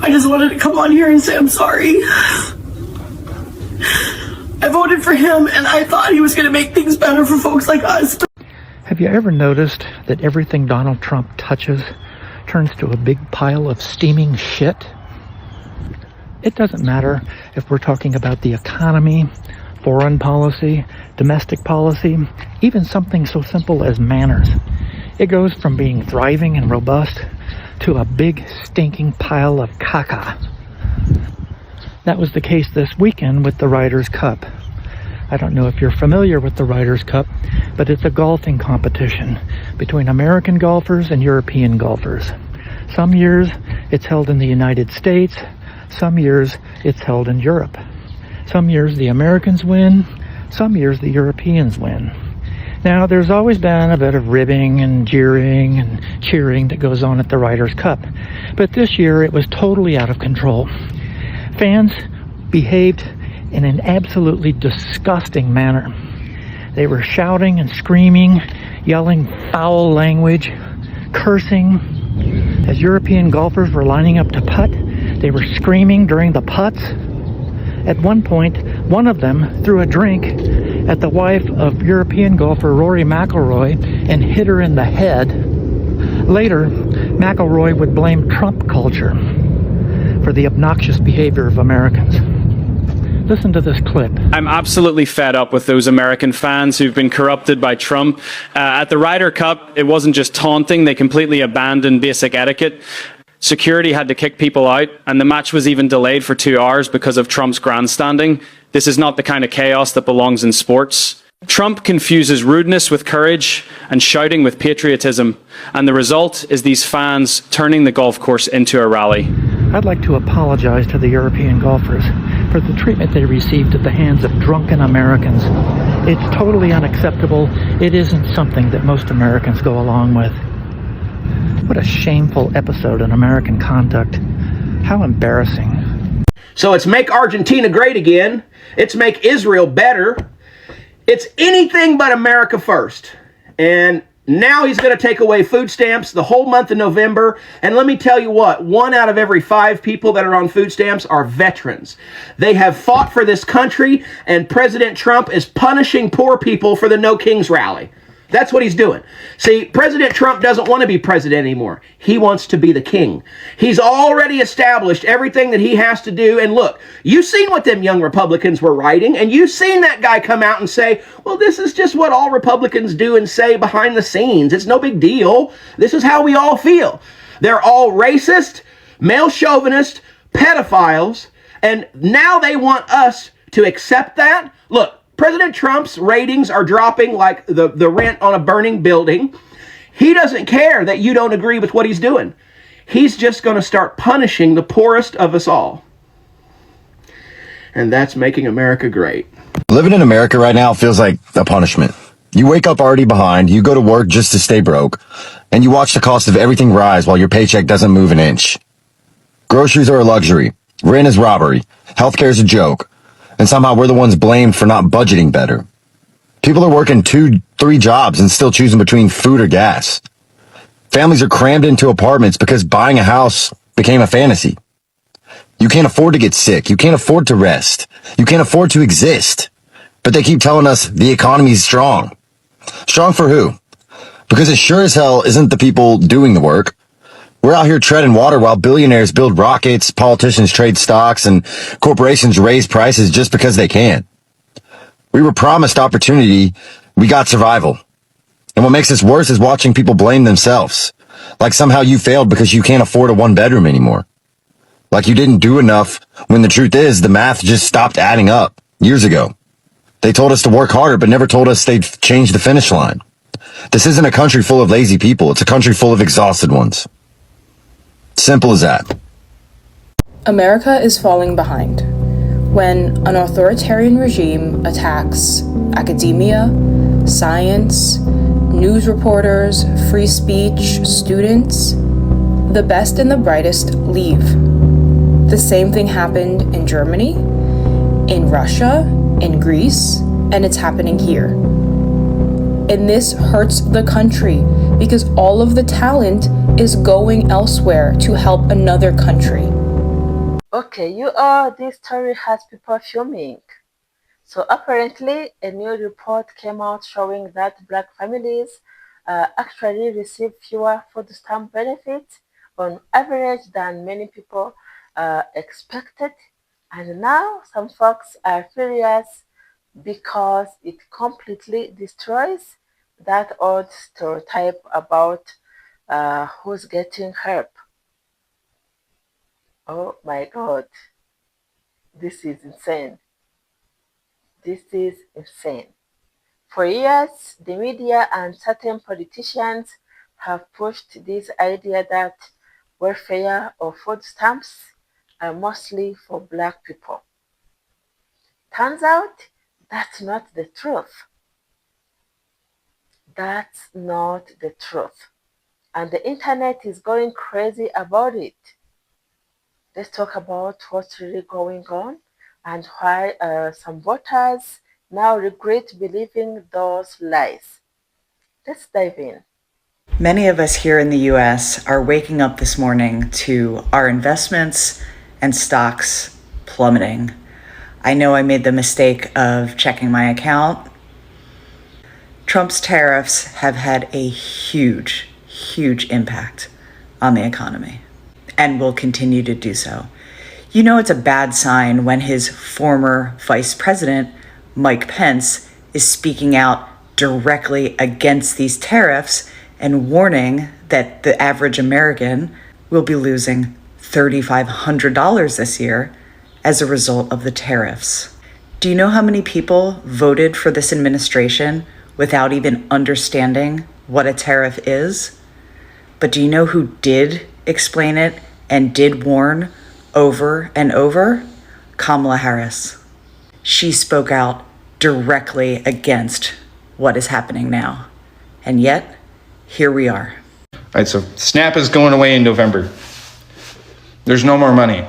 I just wanted to come on here and say I'm sorry. I voted for him and I thought he was going to make things better for folks like us. Have you ever noticed that everything Donald Trump touches turns to a big pile of steaming shit? It doesn't matter if we're talking about the economy, foreign policy, domestic policy, even something so simple as manners. It goes from being thriving and robust to a big stinking pile of caca. That was the case this weekend with the Ryder's Cup. I don't know if you're familiar with the Ryder's Cup, but it's a golfing competition between American golfers and European golfers. Some years it's held in the United States, some years it's held in Europe. Some years the Americans win, some years the Europeans win. Now, there's always been a bit of ribbing and jeering and cheering that goes on at the Ryder's Cup, but this year it was totally out of control. Fans behaved in an absolutely disgusting manner. They were shouting and screaming, yelling foul language, cursing. As European golfers were lining up to putt, they were screaming during the putts. At one point, one of them threw a drink at the wife of European golfer Rory McIlroy and hit her in the head. Later, McIlroy would blame Trump culture for the obnoxious behavior of Americans. Listen to this clip. I'm absolutely fed up with those American fans who've been corrupted by Trump. At the Ryder Cup, it wasn't just taunting, they completely abandoned basic etiquette. Security had to kick people out, and the match was even delayed for 2 hours because of Trump's grandstanding. This is not the kind of chaos that belongs in sports. Trump confuses rudeness with courage and shouting with patriotism, and the result is these fans turning the golf course into a rally. I'd like to apologize to the European golfers for the treatment they received at the hands of drunken Americans. It's totally unacceptable. It isn't something that most Americans go along with. What a shameful episode in American conduct. How embarrassing. So it's make Argentina great again. It's make Israel better. It's anything but America first. And now he's going to take away food stamps the whole month of November. And let me tell you what, 1 out of every 5 people that are on food stamps are veterans. They have fought for this country, and President Trump is punishing poor people for the No Kings rally. That's what he's doing. See, President Trump doesn't want to be president anymore. He wants to be the king. He's already established everything that he has to do. And look, you've seen what them young Republicans were writing, and you've seen that guy come out and say, well, this is just what all Republicans do and say behind the scenes. It's no big deal. This is how we all feel. They're all racist, male chauvinist, pedophiles, and now they want us to accept that. Look, President Trump's ratings are dropping like the rent on a burning building. He doesn't care that you don't agree with what he's doing. He's just going to start punishing the poorest of us all. And that's making America great. Living in America right now feels like a punishment. You wake up already behind, you go to work just to stay broke, and you watch the cost of everything rise while your paycheck doesn't move an inch. Groceries are a luxury. Rent is robbery. Healthcare is a joke. And somehow we're the ones blamed for not budgeting better. People are working 2-3 jobs and still choosing between food or gas. Families are crammed into apartments because buying a house became a fantasy. You can't afford to get sick. You can't afford to rest. You can't afford to exist. But they keep telling us the economy's strong. Strong for who? Because it sure as hell isn't the people doing the work. We're out here treading water while billionaires build rockets, politicians trade stocks, and corporations raise prices just because they can. We were promised opportunity, we got survival. And what makes this worse is watching people blame themselves. Like somehow you failed because you can't afford a 1-bedroom anymore. Like you didn't do enough, when the truth is the math just stopped adding up years ago. They told us to work harder, but never told us they'd change the finish line. This isn't a country full of lazy people. It's a country full of exhausted ones. Simple as that. America is falling behind. When an authoritarian regime attacks academia, science, news reporters, free speech, students, the best and the brightest leave. The same thing happened in Germany, in Russia, in Greece, and it's happening here. And this hurts the country because all of the talent is going elsewhere to help another country. Okay, this story has people fuming. So apparently, a new report came out showing that Black families actually receive fewer food stamp benefits on average than many people expected. And now some folks are furious because it completely destroys that old stereotype about who's getting help. Oh my God, this is insane. This is insane. For years, the media and certain politicians have pushed this idea that welfare or food stamps are mostly for Black people. Turns out that's not the truth. That's not the truth. And the internet is going crazy about it. Let's talk about what's really going on and why some voters now regret believing those lies. Let's dive in. Many of us here in the US are waking up this morning to our investments and stocks plummeting. I know I made the mistake of checking my account. Trump's tariffs have had a huge impact on the economy and will continue to do so. You know, it's a bad sign when his former vice president, Mike Pence, is speaking out directly against these tariffs and warning that the average American will be losing $3,500 this year as a result of the tariffs. Do you know how many people voted for this administration without even understanding what a tariff is? But do you know who did explain it and did warn over and over? Kamala Harris. She spoke out directly against what is happening now. And yet, here we are. All right, so SNAP is going away in November. There's no more money.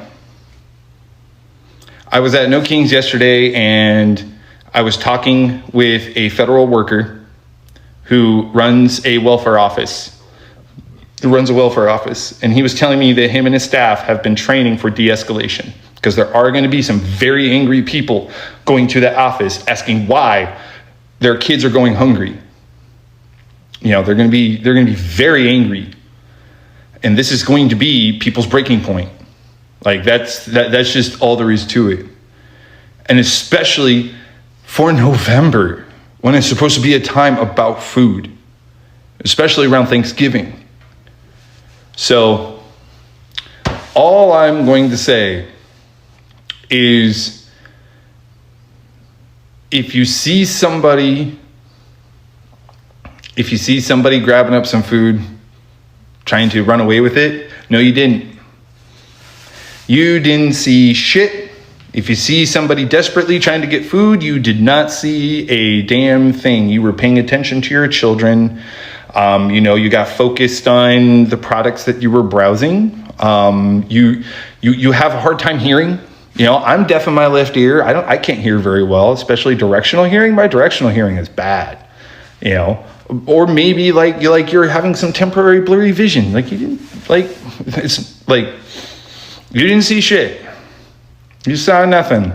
I was at No Kings yesterday and I was talking with a federal worker who runs a welfare office. And he was telling me that him and his staff have been training for de-escalation because there are going to be some very angry people going to that office asking why their kids are going hungry. You know, they're going to be very angry, and this is going to be people's breaking point. Like that's just all there is to it, and especially for November when it's supposed to be a time about food, especially around Thanksgiving. So all I'm going to say is if you see somebody grabbing up some food, trying to run away with it, no, you didn't. You didn't see shit. If you see somebody desperately trying to get food, you did not see a damn thing. You were paying attention to your children. You got focused on the products that you were browsing. You have a hard time hearing. You know, I'm deaf in my left ear. I can't hear very well, especially directional hearing. My directional hearing is bad. You know, or maybe you're having some temporary blurry vision. You didn't see shit. You saw nothing.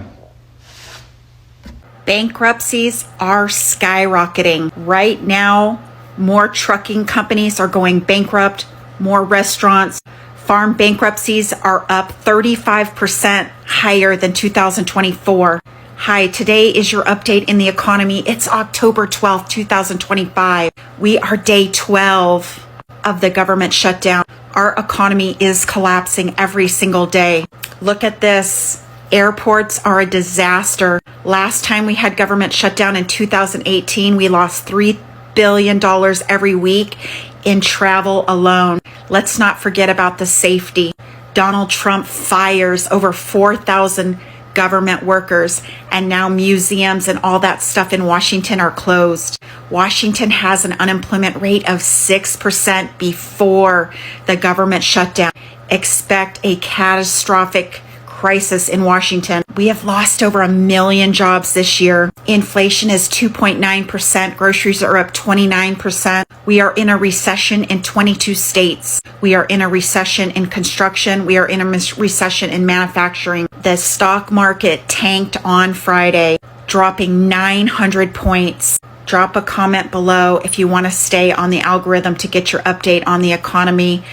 Bankruptcies are skyrocketing. Right now, more trucking companies are going bankrupt, more restaurants. Farm bankruptcies are up 35% higher than 2024. Hi, today is your update in the economy. It's October 12th, 2025. We are day 12 of the government shutdown. Our economy is collapsing every single day. Look at this. Airports are a disaster. Last time we had government shutdown in 2018, we lost $3 billion every week in travel alone. Let's not forget about the safety. Donald Trump fires over 4,000 government workers, and now museums and all that stuff in Washington are closed. Washington has an unemployment rate of 6% before the government shutdown. Expect a catastrophic crisis in Washington. We have lost over 1 million jobs this year. Inflation is 2.9%. Groceries are up 29%. We are in a recession in 22 states. We are in a recession in construction. We are in a recession in manufacturing. The stock market tanked on Friday, dropping 900 points. Drop a comment below if you want to stay on the algorithm to get your update on the economy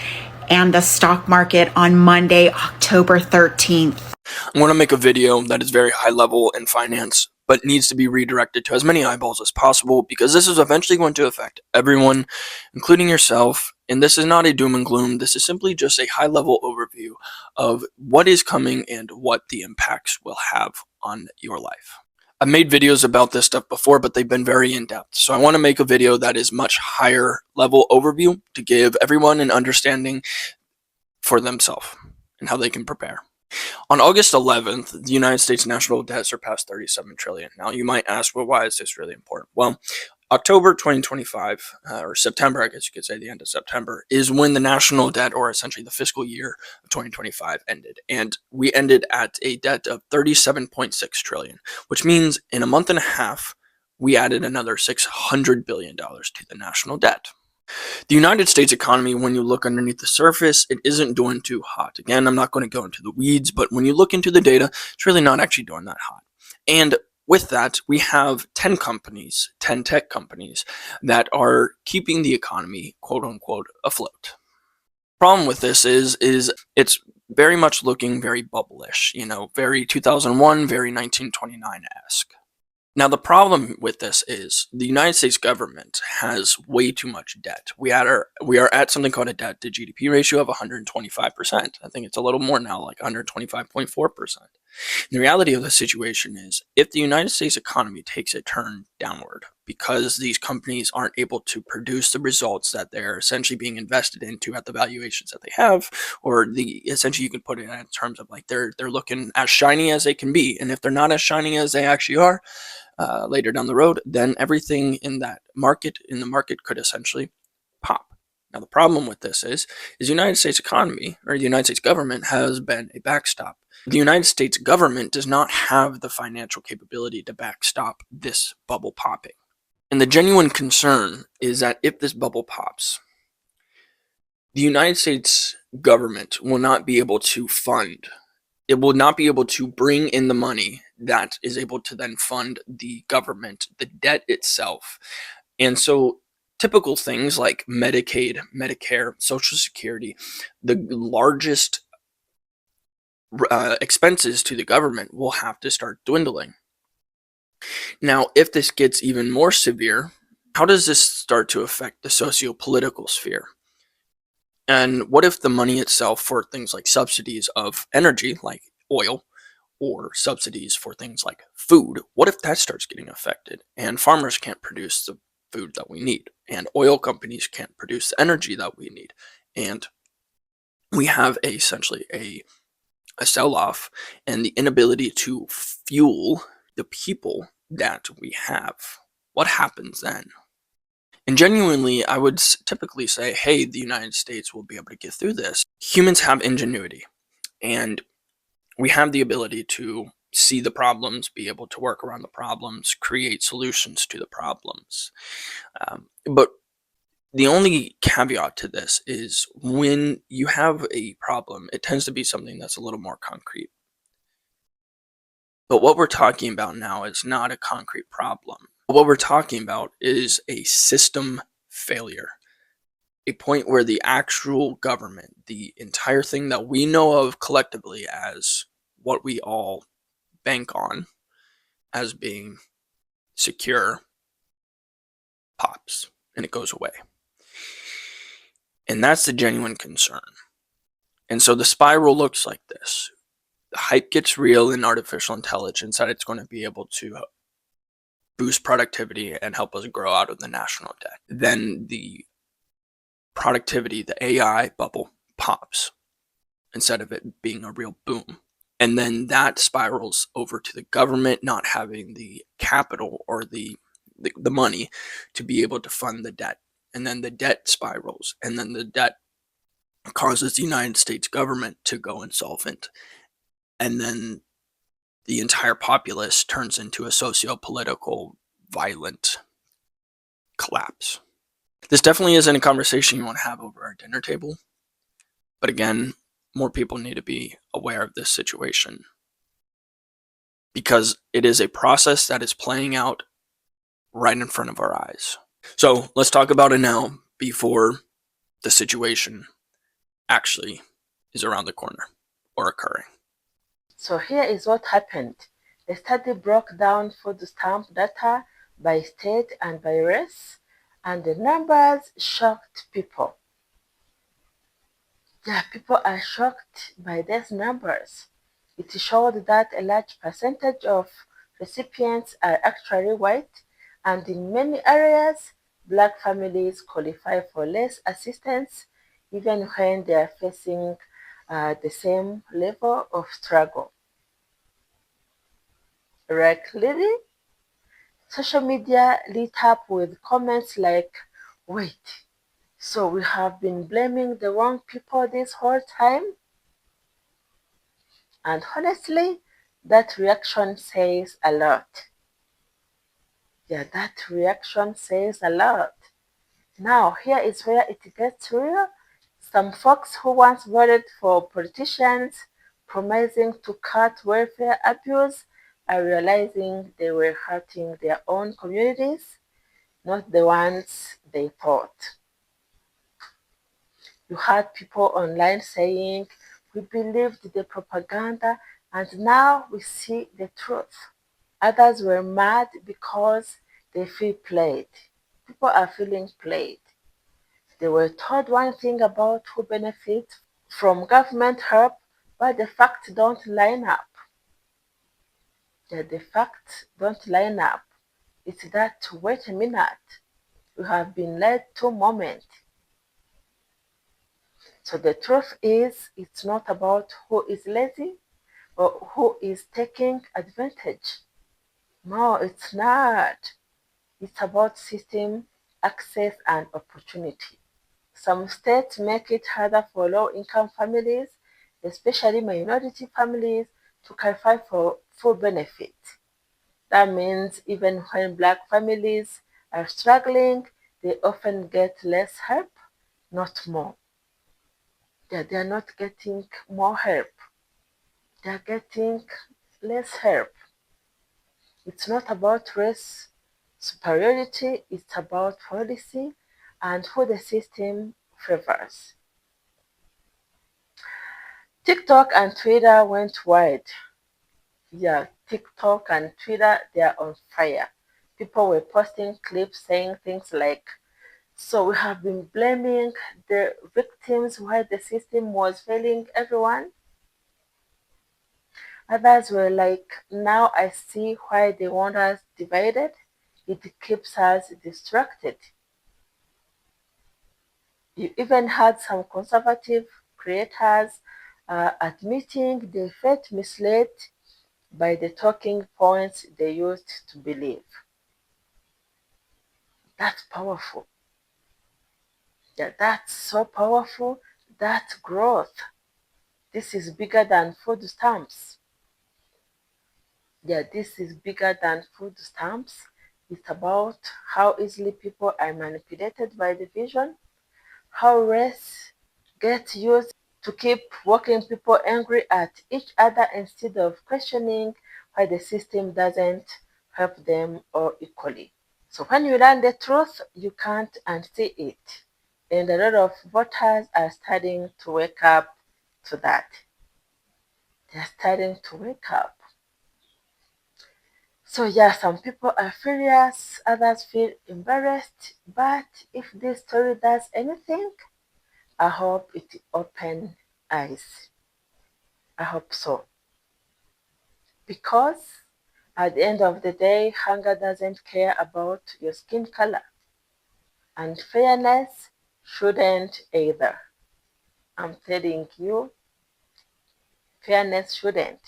and the stock market on Monday, October 13th. I'm going to make a video that is very high level in finance, but needs to be redirected to as many eyeballs as possible, because this is eventually going to affect everyone, including yourself. And this is not a doom and gloom. This is simply just a high level overview of what is coming and what the impacts will have on your life. I've made videos about this stuff before, but they've been very in-depth. So I want to make a video that is much higher level overview to give everyone an understanding for themselves and how they can prepare. On August 11th, the United States national debt surpassed 37 trillion. Now you might ask, well, why is this really important? Well, October 2025, or September, I guess you could say the end of September, is when the national debt, or essentially the fiscal year of 2025, ended. And we ended at a debt of 37.6 trillion, which means in a month and a half, we added another $600 billion to the national debt. The United States economy, when you look underneath the surface, it isn't doing too hot. Again, I'm not going to go into the weeds, but when you look into the data, it's really not actually doing that hot. And with that, we have 10 companies, 10 tech companies that are keeping the economy, quote unquote, afloat. Problem with this is it's very much looking very bubblish, very 2001, very 1929-esque. Now, the problem with this is the United States government has way too much debt. We are at something called a debt to GDP ratio of 125%. I think it's a little more now, like 125.4%. The reality of the situation is, if the United States economy takes a turn downward because these companies aren't able to produce the results that they're essentially being invested into at the valuations that they have, or essentially you can put it in terms of like they're looking as shiny as they can be, and if they're not as shiny as they actually are later down the road, then everything in the market could essentially pop. Now, the problem with this is the United States economy, or the United States government, has been a backstop. The United States government does not have the financial capability to backstop this bubble popping. And the genuine concern is that if this bubble pops, the United States government will not be able to it will not be able to bring in the money that is able to then fund the government, the debt itself. And so typical things like Medicaid, Medicare, Social Security, the largest expenses to the government will have to start dwindling. Now, if this gets even more severe, how does this start to affect the socio-political sphere? And what if the money itself for things like subsidies of energy, like oil, or subsidies for things like food, what if that starts getting affected and farmers can't produce the food that we need, and oil companies can't produce the energy that we need, and we have essentially a sell-off and the inability to fuel the people that we have? What happens then? And genuinely, I would typically say, hey, the United States will be able to get through this. Humans have ingenuity, and we have the ability to see the problems, be able to work around the problems, create solutions to the problems. But the only caveat to this is when you have a problem, it tends to be something that's a little more concrete. But what we're talking about now is not a concrete problem. What we're talking about is a system failure, a point where the actual government, the entire thing that we know of collectively as what we all bank on as being secure, pops and it goes away. And that's the genuine concern. And so the spiral looks like this. The hype gets real in artificial intelligence that it's going to be able to boost productivity and help us grow out of the national debt. Then the productivity, the AI bubble pops instead of it being a real boom. And then that spirals over to the government not having the capital or the money to be able to fund the debt. And then the debt spirals, and then the debt causes the United States government to go insolvent. and then the entire populace turns into a socio-political violent collapse. This definitely isn't a conversation you want to have over our dinner table. But again, more people need to be aware of this situation because it is a process that is playing out right in front of our eyes. So let's talk about it now before the situation actually is around the corner or occurring. So here is what happened. The study broke down food stamp data by state and by race, and the numbers shocked people. Yeah, people are shocked by these numbers. It showed that a large percentage of recipients are actually white, and in many areas, Black families qualify for less assistance even when they are facing the same level of struggle. Regularly, social media lit up with comments like, wait, so we have been blaming the wrong people this whole time? And honestly, that reaction says a lot. Yeah, that reaction says a lot. Now, here is where it gets real. Some folks who once voted for politicians promising to cut welfare abuse are realizing they were hurting their own communities, not the ones they thought. You had people online saying, we believed the propaganda and now we see the truth. Others were mad because they feel played. People are feeling played. They were told one thing about who benefits from government help, but the facts don't line up. Yeah, the facts don't line up. It's that, wait a minute, you have been led to moment. So the truth is, it's not about who is lazy or who is taking advantage. No, it's not. It's about system, access, and opportunity. Some states make it harder for low-income families, especially minority families, to qualify for full benefits. That means even when Black families are struggling, they often get less help, not more. Yeah, they are not getting more help. They are getting less help. It's not about race superiority, it's about policy and who the system favors. TikTok and Twitter went wide. Yeah, TikTok and Twitter, they are on fire. People were posting clips saying things like, so we have been blaming the victims while the system was failing everyone. Others were like, now I see why they want us divided. It keeps us distracted. You even had some conservative creators admitting they felt misled by the talking points they used to believe. That's powerful. Yeah, that's so powerful. That's growth. This is bigger than food stamps. Yeah, this is bigger than food stamps. It's about how easily people are manipulated by the vision, how race gets used to keep working people angry at each other instead of questioning why the system doesn't help them or equally. So when you learn the truth, you can't unsee it. And a lot of voters are starting to wake up to that. They're starting to wake up. So yeah, some people are furious, others feel embarrassed. But if this story does anything, I hope it opens eyes. I hope so. Because at the end of the day, hunger doesn't care about your skin color. And fairness shouldn't either. I'm telling you, fairness shouldn't.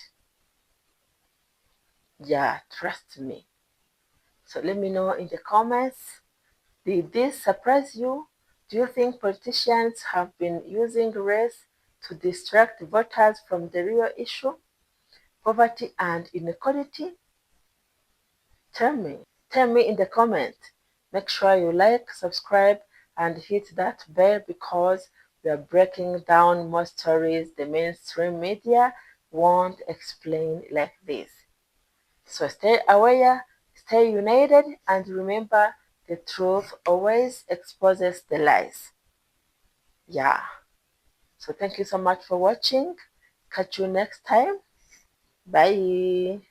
Yeah, trust me. So let me know in the comments. Did this surprise you? Do you think politicians have been using race to distract voters from the real issue? poverty and inequality? Tell me. Tell me in the comment. Make sure you like, subscribe, and hit that bell because we are breaking down more stories the mainstream media won't explain like this. So stay aware, stay united, and remember the truth always exposes the lies. Yeah. So thank you so much for watching. Catch you next time. Bye.